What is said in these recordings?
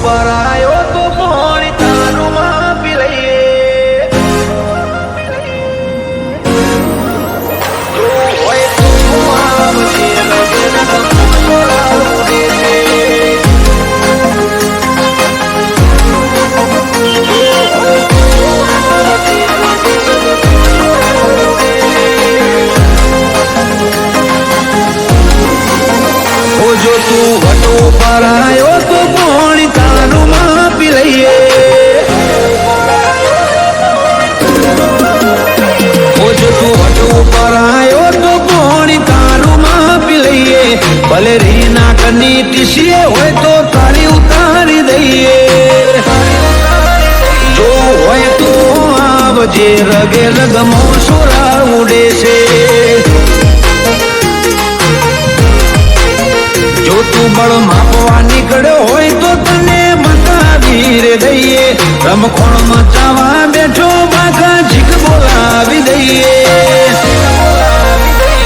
ભરાયો તો પાણી તારું માપી લઈએ. જો હોય તો આવજે જો તું વટો ભરાયો તો પાણી તારું માપી લઈએ. જો તું વટો ભરાયો તો પાણી તારું માપી લઈએ. ભલે રીના કની ટીસીએ હોય તો તારી ઉતારી દઈએ. જો હોય તો આવજે રગે રગમો સોરા ઉડે છે. જો તું બળ માપવા નીકળ્યો હોય તો તને બતાવી રે દઈએ. રમખોણ મચાવા બેઠો બાકા જીક બોલાવી દઈએ.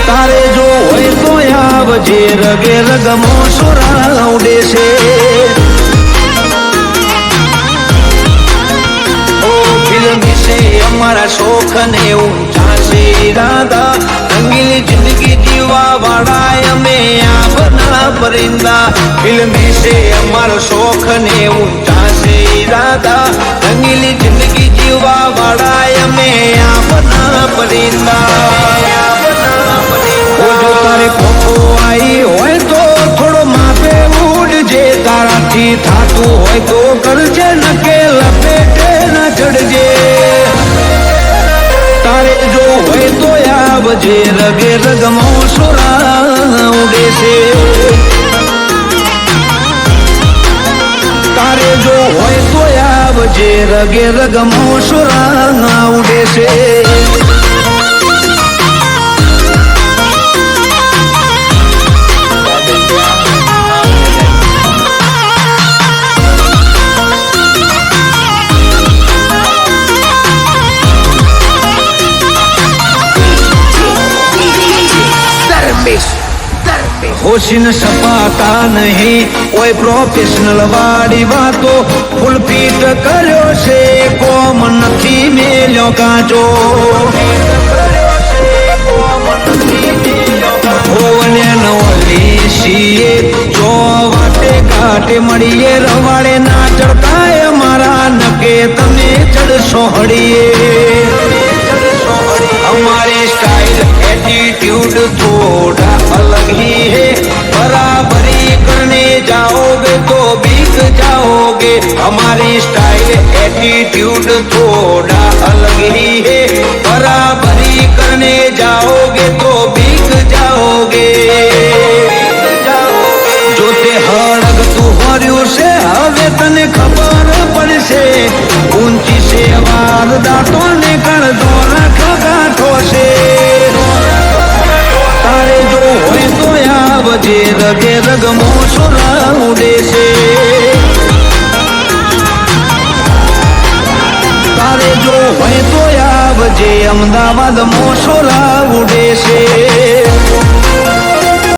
તારે જો હોય તો આવજે રગે રગમો સોરા ઉડે છે. ઓ ફિલ્મી છે અમારા શોખ ને ઊંચા છે ઈરાદા. રંગીલી જિંદગી જીવા વાળા અમે આપના પરિંદા. ફિલ્મી છે અમારો શોખ ને ઊંચા છે ઈરાદા. રંગીલી જિંદગી જીવા વાળા અમે આપના પરિંદા. જો તારે ખોખો આવી હોય તો થોડો માપે ઉડજે. તારાથી થાતું હોય તો કરજે નકે લપેટે ન ચડજે. તારે જો હોય તો આવજે રગે રગમો સોરા ઉડે છે. તારે જો હોય તો આવજે રગે રગમો સોરા ઉડે છે. હોશીન સપાતા નહીં કોઈ પ્રોફેશનલ વાળી વાતો. ફૂલ ફીટ કર્યો છે કોમ નથી મેલ્યો કાચો. હોવને નવલી છીએ જો વાટે કાટે મળીએ. રવાડે ના ચડતાય મારા નકે તમે ચડશો હળીએ. हमारी स्टाइल एटीट्यूड थोड़ा अलग ही है. बराबरी करने जाओगे तो बिक जाओगे. हमारी स्टाइल एटीट्यूड थोड़ा अलग ही है. बराबरी करने जाओगे तो बिक जाओगे. जो ते हड़क तू हर्યું છે હવે તને ખબર પડશે. ઊંચી છે વારદાતો ને કણતો ગાંઠો છે. તારે જો હોય તો આવજે રગે રગમો સોરા ઉડે છે. તારે જો હોય તો આવજે અમદાવાદ મોસોરા ઉડે છે.